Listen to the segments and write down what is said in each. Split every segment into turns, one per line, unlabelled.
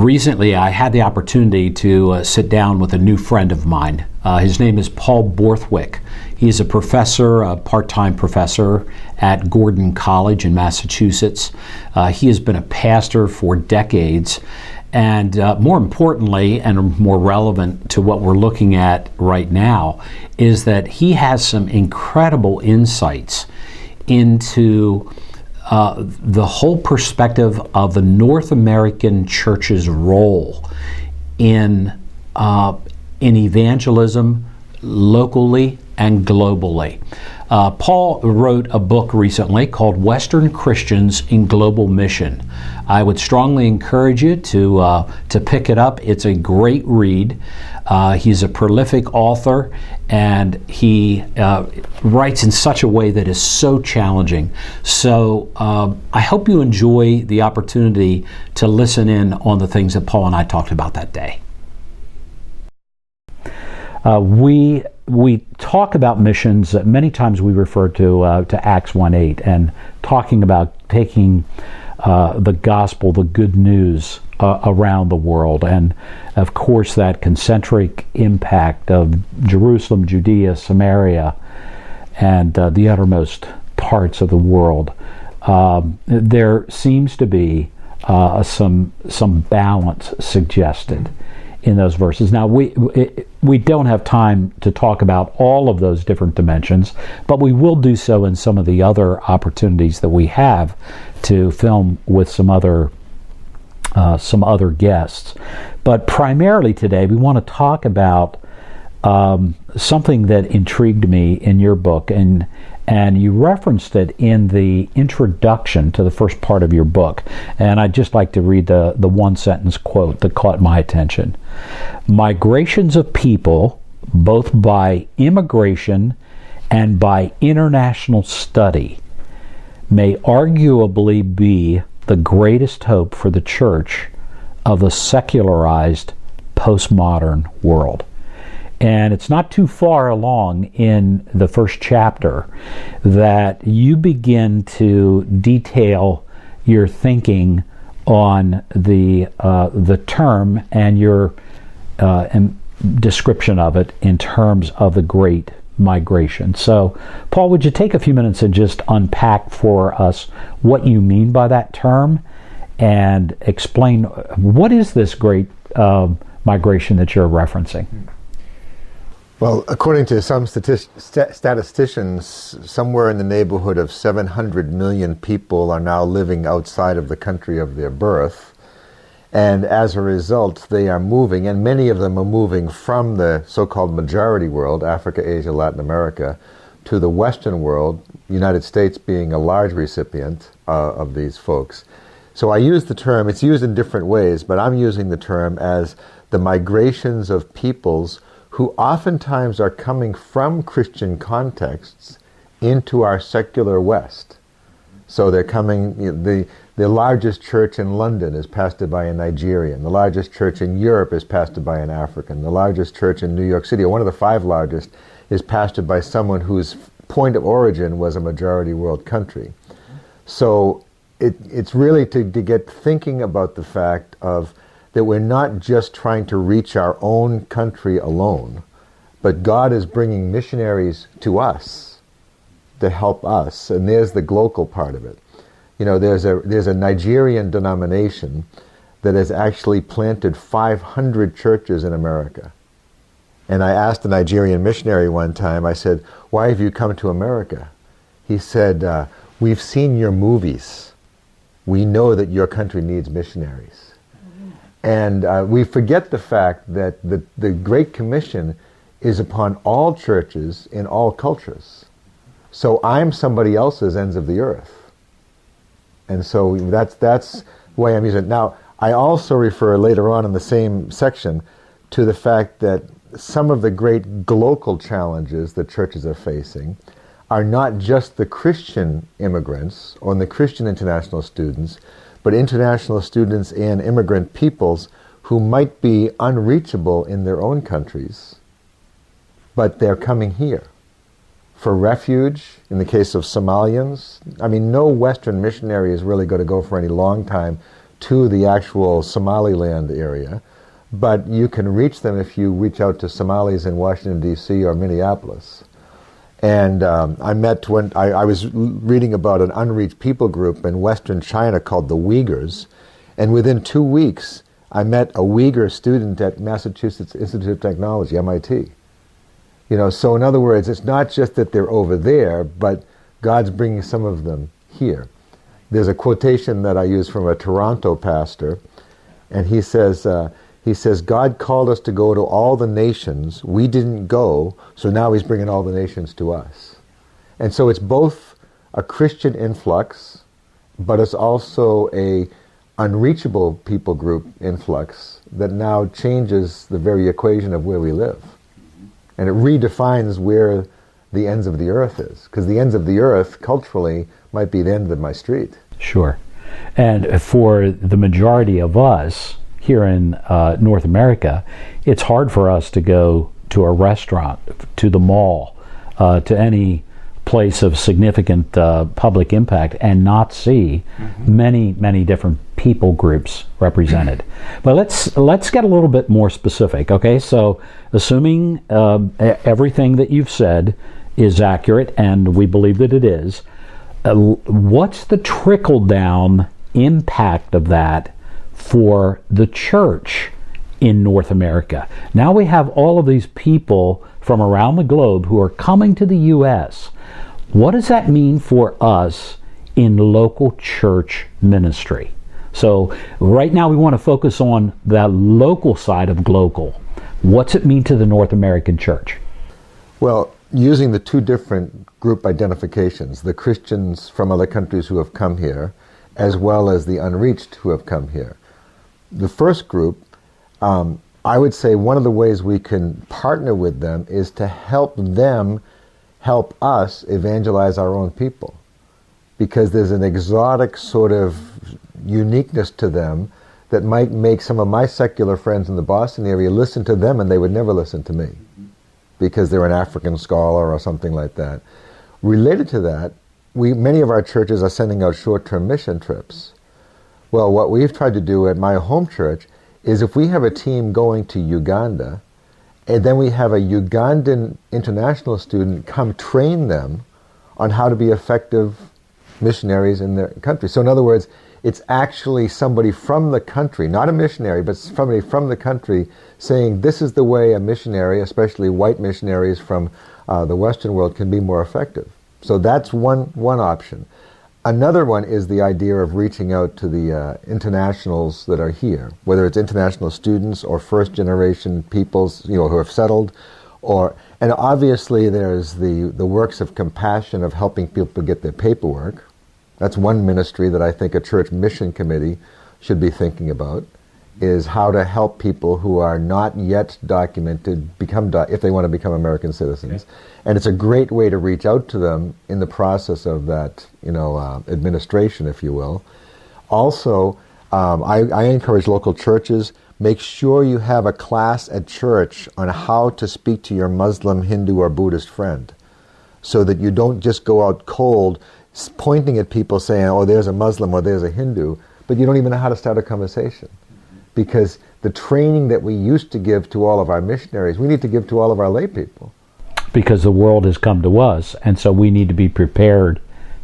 recently I had the opportunity to sit down with a new friend of mine. His name is Paul Borthwick. He's a professor, a part-time professor at Gordon College in Massachusetts. He has been a pastor for decades. And more importantly, and more relevant to what we're looking at right now, is that he has some incredible insights into the whole perspective of the North American church's role in evangelism locally and globally. Paul wrote a book recently called Western Christians in Global Mission. I would strongly encourage you to pick it up. It's a great read. He's a prolific author, and he writes in such a way that is so challenging. So I hope you enjoy the opportunity to listen in on the things that Paul and I talked about that day. We talk about missions. Many times we refer to Acts 1:8 and talking about taking the gospel, the good news, around the world, and of course that concentric impact of Jerusalem, Judea, Samaria, and the uttermost parts of the world. There seems to be some balance suggested in those verses. Now, we don't have time to talk about all of those different dimensions, but we will do so in some of the other opportunities that we have to film with some other guests. But primarily today, we want to talk about something that intrigued me in your book, and you referenced it in the introduction to the first part of your book. And I'd just like to read the one-sentence quote that caught my attention. Migrations of people, both by immigration and by international study, may arguably be the greatest hope for the church of the secularized postmodern world. And it's not too far along in the first chapter that you begin to detail your thinking on the term and your description of it in terms of the Great Migration. So, Paul, would you take a few minutes and just unpack for us what you mean by that term and explain what is this great migration that you're referencing?
Well, according to some statisticians, somewhere in the neighborhood of 700 million people are now living outside of the country of their birth. And as a result, they are moving, and many of them are moving from the so-called majority world, Africa, Asia, Latin America, to the Western world, United States being a large recipient of these folks. So I use the term, it's used in different ways, but I'm using the term as the migrations of peoples who oftentimes are coming from Christian contexts into our secular West. So they're coming, the largest church in London is pastored by a Nigerian. The largest church in Europe is pastored by an African. The largest church in New York City, or one of the 5 largest, is pastored by someone whose point of origin was a majority world country. So it's really to get thinking about the fact of that we're not just trying to reach our own country alone, but God is bringing missionaries to us to help us, and there's the global part of it. You know, there's a Nigerian denomination that has actually planted 500 churches in America. And I asked a Nigerian missionary one time, I said, "Why have you come to America?" He said, "We've seen your movies. We know that your country needs missionaries." And we forget the fact that the Great Commission is upon all churches in all cultures. So I'm somebody else's ends of the earth. And so that's the way I'm using it. Now, I also refer later on in the same section to the fact that some of the great global challenges that churches are facing are not just the Christian immigrants or the Christian international students, but international students and immigrant peoples who might be unreachable in their own countries, but they're coming here for refuge. In the case of Somalians, I mean, no Western missionary is really going to go for any long time to the actual Somaliland area, but you can reach them if you reach out to Somalis in Washington, D.C. or Minneapolis. And I met when I was reading about an unreached people group in Western China called the Uyghurs, and within 2 weeks I met a Uyghur student at Massachusetts Institute of Technology, MIT. You know, so in other words, it's not just that they're over there, but God's bringing some of them here. There's a quotation that I use from a Toronto pastor, and he says, God called us to go to all the nations. We didn't go, so now he's bringing all the nations to us. And so it's both a Christian influx, but it's also a unreachable people group influx that now changes the very equation of where we live. And it redefines where the ends of the earth is. Because the ends of the earth, culturally, might be the end of my street.
Sure. And for the majority of us here in North America, it's hard for us to go to a restaurant, to the mall, to any place of significant public impact and not see many, many different people groups represented. But let's get a little bit more specific. Okay, so assuming everything that you've said is accurate, and we believe that it is, what's the trickle-down impact of that for the church in North America? Now we have all of these people from around the globe who are coming to the U.S. What does that mean for us in local church ministry? So right now we want to focus on the local side of global. What's it mean to the North American church?
Well, using the two different group identifications, the Christians from other countries who have come here, as well as the unreached who have come here. The first group, I would say one of the ways we can partner with them is to help them help us evangelize our own people. Because there's an exotic sort of uniqueness to them that might make some of my secular friends in the Boston area listen to them and they would never listen to me because they're an African scholar or something like that. Related to that, many of our churches are sending out short-term mission trips. Well, what we've tried to do at my home church is if we have a team going to Uganda, and then we have a Ugandan international student come train them on how to be effective missionaries in their country. So in other words, it's actually somebody from the country, not a missionary, but somebody from the country saying this is the way a missionary, especially white missionaries from the Western world, can be more effective. So that's one option. Another one is the idea of reaching out to the internationals that are here, whether it's international students or first-generation peoples, who have settled, and obviously there's the works of compassion of helping people get their paperwork. That's one ministry that I think a church mission committee should be thinking about, is how to help people who are not yet documented if they want to become American citizens. Okay. And it's a great way to reach out to them in the process of that, administration, if you will. Also, I encourage local churches, make sure you have a class at church on how to speak to your Muslim, Hindu, or Buddhist friend, so that you don't just go out cold pointing at people saying, oh, there's a Muslim or there's a Hindu, but you don't even know how to start a conversation. Because the training that we used to give to all of our missionaries, we need to give to all of our lay people. Because the world has come to us, and so we need to be prepared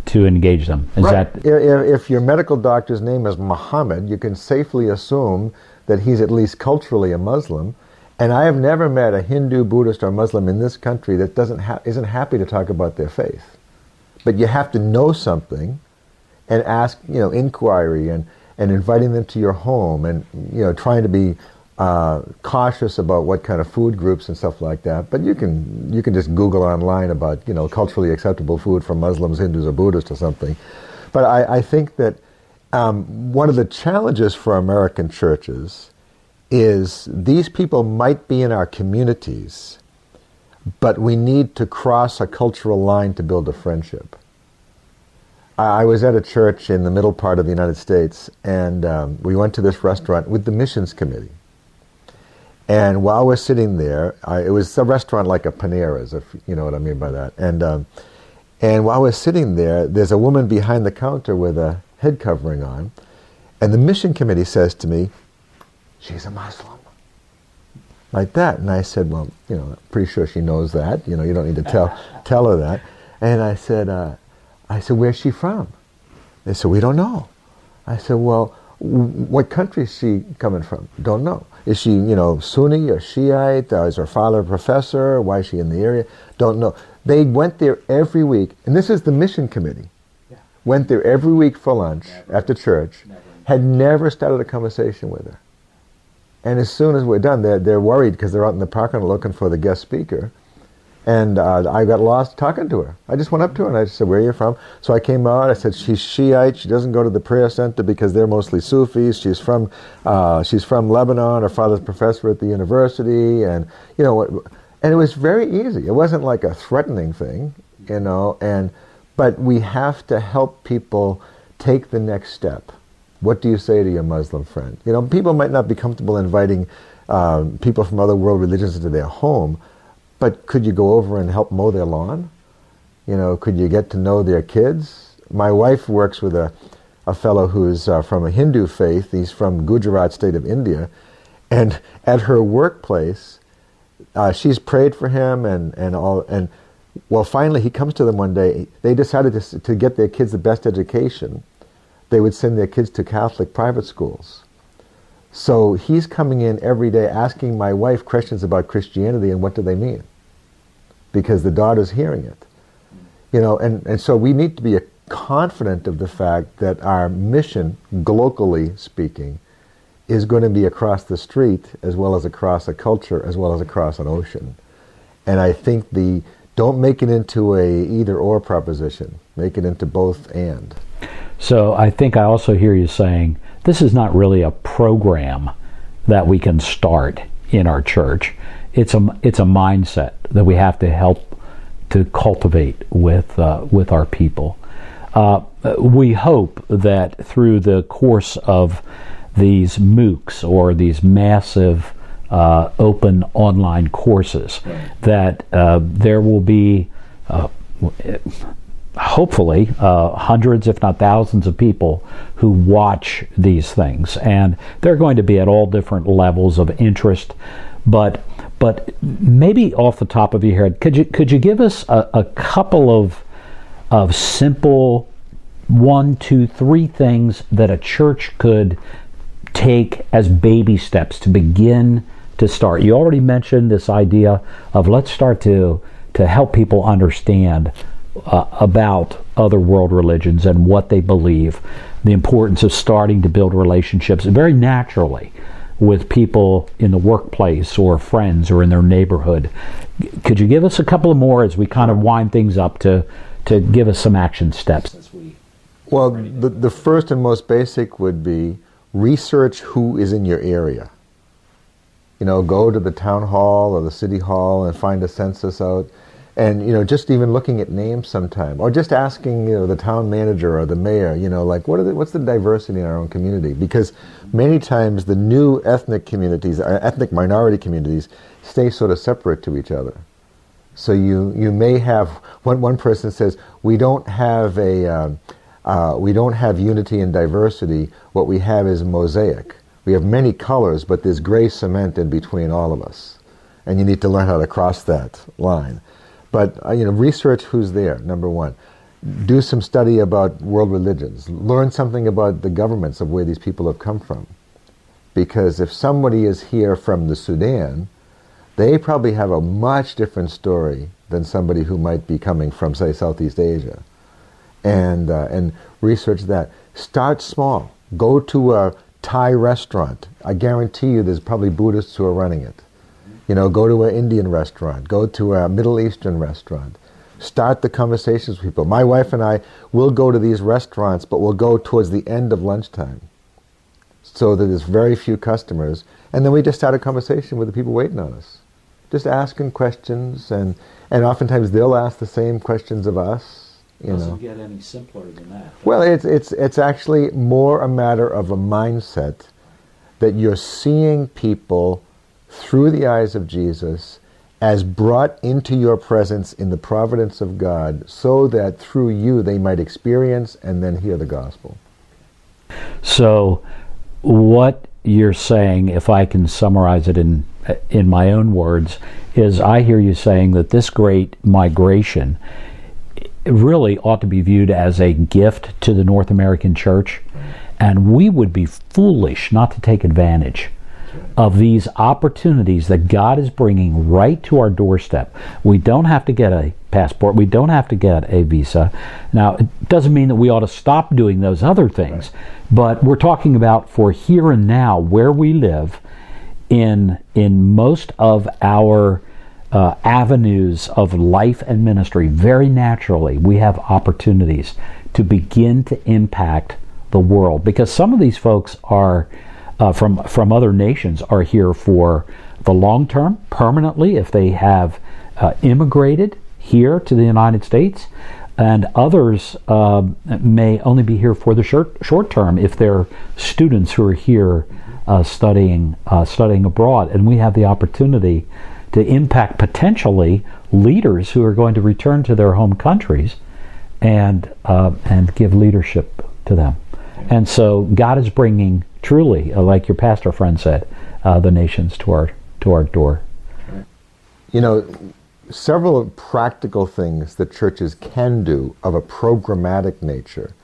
to engage them. Right. If your medical doctor's name is Muhammad, you can safely assume that he's at least culturally a Muslim. And I have never met a Hindu, Buddhist, or Muslim in this country that isn't happy to talk about their faith. But you have to know something and ask, inquiry and inviting them to your home and, trying to be cautious about what kind of food groups and stuff like that. But you can just Google online about, culturally acceptable food from Muslims, Hindus, or Buddhists or something. But I think that one of the challenges for American churches is these people might be in our communities, but we need to cross a cultural line to build a friendship. I was at a church in the middle part of the United States, and we went to this restaurant with the missions committee. And while we're sitting there, it was a restaurant like a Panera's, if you know what I mean by that. And while we're sitting there, there's a woman behind the counter with a head covering on, And the mission committee says to me, she's a Muslim. Like that. And I said, well, I'm pretty sure she knows that. You don't need to tell her that. And I said, where's she from? They said, we don't know. I said, well, what country is she coming from? Don't know. Is she, Sunni or Shiite? Is her father a professor? Why is she in the area? Don't know. They went there every week, and this is the mission committee. Yeah. Went there every week for lunch after church. Had never started a conversation with her. And as soon as we're done, they're worried because they're out in the parking lot looking for the guest speaker. And I got lost talking to her. I just went up to her and I said, where are you from? So I came out, I said, she's Shiite. She doesn't go to the prayer center because they're mostly Sufis. She's from Lebanon. Her father's a professor at the university. And, and it was very easy. It wasn't like a threatening thing, but we have to help people take the next step. What do you say to your Muslim friend? People might not be comfortable inviting people from other world religions into their home, but could you go over and help mow their lawn? Could you get to know their kids? My wife works with a fellow who's from a Hindu faith. He's from Gujarat state of India. And at her workplace, she's prayed for him and finally he comes to them one day. They decided to get their kids the best education. They would send their kids to Catholic private schools. So he's coming in every day asking my wife questions about Christianity and what do they mean? Because the daughter's hearing it. And so we need to be confident of the fact that our mission, globally speaking, is going to be across the street as well as across a culture as well as across an ocean. And I think don't make it into a either-or proposition. Make it into both and.
So I think I also hear you saying this is not really a program that we can start in our church. It's a mindset that we have to help to cultivate with our people. We hope that through the course of these MOOCs or these massive open online courses, that there will be hopefully hundreds, if not thousands, of people who watch these things, and they're going to be at all different levels of interest. But maybe off the top of your head, could you give us a couple of simple 1, 2, 3 things that a church could take as baby steps to begin to start? You already mentioned this idea of let's start to help people understand about other world religions and what they believe, the importance of starting to build relationships very naturally with people in the workplace or friends or in their neighborhood. Could you give us a couple of more as we kind of wind things up to give us some action steps?
Well, the first and most basic would be research who is in your area. Go to the town hall or the city hall and find a census out. And, just even looking at names sometime, or just asking, the town manager or the mayor, what's the diversity in our own community? Because many times the new ethnic communities, ethnic minority communities, stay sort of separate to each other. So you may have, one person says, we don't have unity and diversity. What we have is mosaic. We have many colors, but there's gray cement in between all of us. And you need to learn how to cross that line. But, research who's there, number one. Do some study about world religions. Learn something about the governments of where these people have come from. Because if somebody is here from the Sudan, they probably have a much different story than somebody who might be coming from, say, Southeast Asia. And research that. Start small. Go to a Thai restaurant. I guarantee you there's probably Buddhists who are running it. Go to an Indian restaurant. Go to a Middle Eastern restaurant. Start the conversations with people. My wife and I will go to these restaurants, but we'll go towards the end of lunchtime so that there's very few customers. And then we just start a conversation with the people waiting on us. Just asking questions, and oftentimes they'll ask the same questions of us.
It doesn't get any simpler than that.
Well, it's actually more a matter of a mindset that you're seeing people through the eyes of Jesus as brought into your presence in the providence of God, so that through you they might experience and then hear the gospel.
So what you're saying, if I can summarize it in my own words, is I hear you saying that this great migration really ought to be viewed as a gift to the North American church, and we would be foolish not to take advantage of these opportunities that God is bringing right to our doorstep. We don't have to get a passport. We don't have to get a visa. Now, it doesn't mean that we ought to stop doing those other things, but we're talking about for here and now, where we live, in most of our avenues of life and ministry. Very naturally, we have opportunities to begin to impact the world, because some of these folks are from other nations are here for the long term, permanently, if they have immigrated here to the United States, and others may only be here for the short term if they're students who are here studying abroad. And we have the opportunity to impact potentially leaders who are going to return to their home countries and give leadership to them. And so God is bringing, truly, like your pastor friend said, the nations to our door.
You know, several practical things that churches can do of a programmatic nature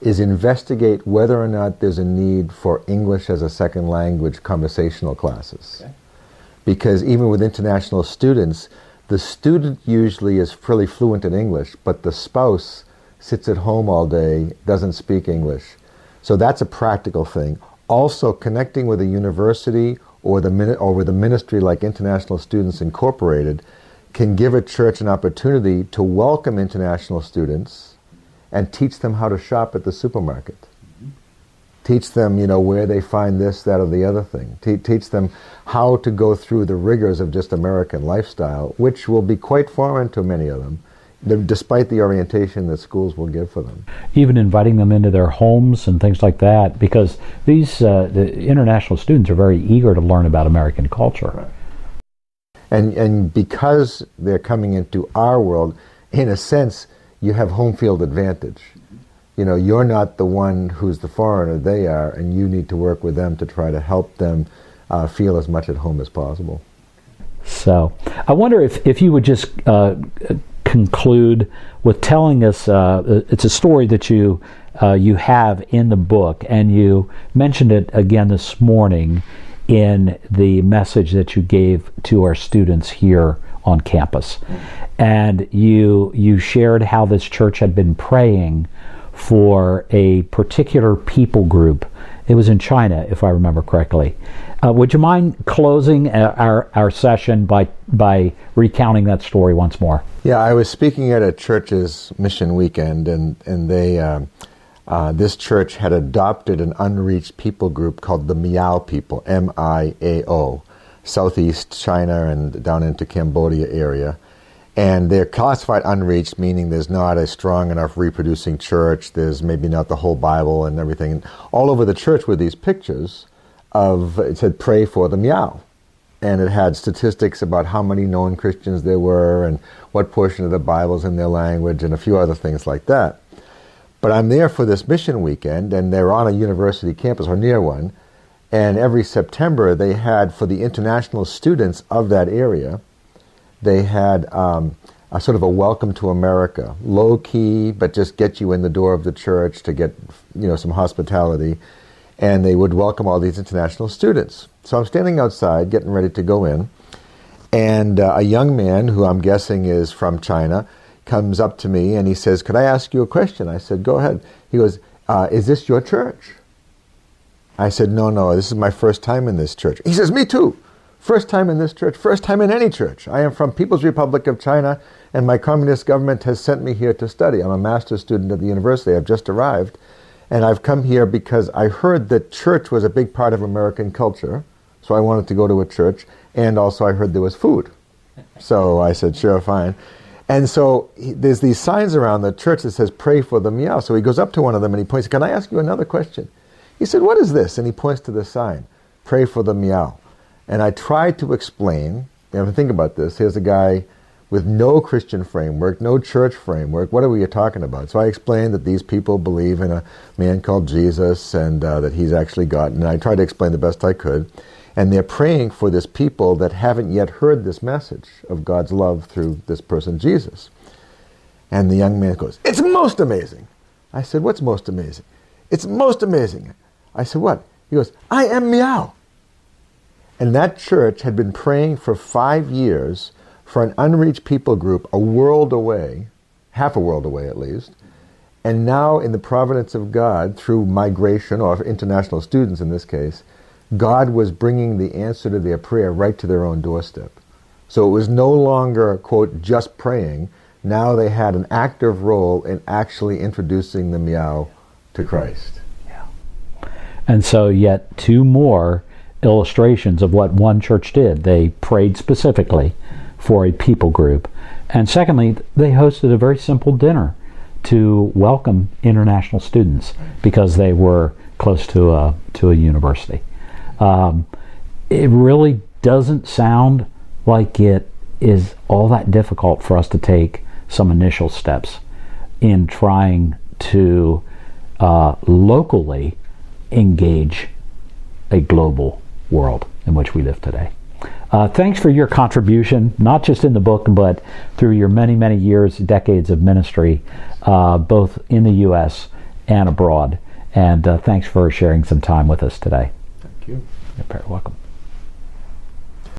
is investigate whether or not there's a need for English as a second language conversational classes. Okay. Because even with international students, the student usually is fairly fluent in English, but the spouse sits at home all day, doesn't speak English. So that's a practical thing. Also, connecting with a university or with a ministry like International Students Incorporated can give a church an opportunity to welcome international students and teach them how to shop at the supermarket. Teach them, where they find this, that, or the other thing. Teach them how to go through the rigors of just American lifestyle, which will be quite foreign to many of them, despite the orientation that schools will give for them.
Even inviting them into their homes and things like that, because these the international students are very eager to learn about American culture.
Right. And because they're coming into our world, in a sense, you have home field advantage. You're not the one who's the foreigner, they are, and you need to work with them to try to help them feel as much at home as possible.
So, I wonder if you would just conclude with telling us, it's a story that you have in the book, and you mentioned it again this morning in the message that you gave to our students here on campus. And you shared how this church had been praying for a particular people group. It was in China, if I remember correctly. Would you mind closing our session by recounting that story once more?
Yeah, I was speaking at a church's mission weekend, and they this church had adopted an unreached people group called the Miao people, M-I-A-O, southeast China and down into Cambodia area. And they're classified unreached, meaning there's not a strong enough reproducing church, there's maybe not the whole Bible and everything. And all over the church were these pictures of, it said, pray for the Miao. And it had statistics about how many known Christians there were and what portion of the Bible's in their language and a few other things like that. But I'm there for this mission weekend, and they're on a university campus or near one. And every September they had, for the international students of that area, they had a sort of a welcome to America, low key, but just get you in the door of the church to get some hospitality, and they would welcome all these international students. So I'm standing outside, getting ready to go in, and a young man who I'm guessing is from China comes up to me and he says, "Could I ask you a question?" I said, "Go ahead." He goes, "Is this your church?" I said, No, this is my first time in this church." He says, "Me too. First time in this church, first time in any church. I am from People's Republic of China, and my communist government has sent me here to study. I'm a master's student at the university. I've just arrived, and I've come here because I heard that church was a big part of American culture, so I wanted to go to a church, and also I heard there was food." So I said, "Sure, fine." And so there's these signs around the church that says, "Pray for the Miao." So he goes up to one of them and he points, "Can I ask you another question?" He said, "What is this?" And he points to the sign, "Pray for the Miao." And I tried to explain, think about this, here's a guy with no Christian framework, no church framework. What are we talking about? So I explained that these people believe in a man called Jesus and that he's actually God. And I tried to explain the best I could. And they're praying for this people that haven't yet heard this message of God's love through this person, Jesus. And the young man goes, "It's most amazing." I said, "What's most amazing?" "It's most amazing." I said, "What?" He goes, "I am Meow." And that church had been praying for 5 years for an unreached people group a world away, half a world away at least, and now in the providence of God, through migration, or international students in this case, God was bringing the answer to their prayer right to their own doorstep. So it was no longer, quote, just praying. Now they had an active role in actually introducing the Meow to Christ.
Yeah. And so yet 2 more illustrations of what one church did. They prayed specifically for a people group. And secondly, they hosted a very simple dinner to welcome international students because they were close to a university. It really doesn't sound like it is all that difficult for us to take some initial steps in trying to locally engage a global world in which we live today. Thanks for your contribution, not just in the book, but through your many, many years, decades of ministry, both in the U.S. and abroad. And thanks for sharing some time with us today.
Thank you.
You're very welcome.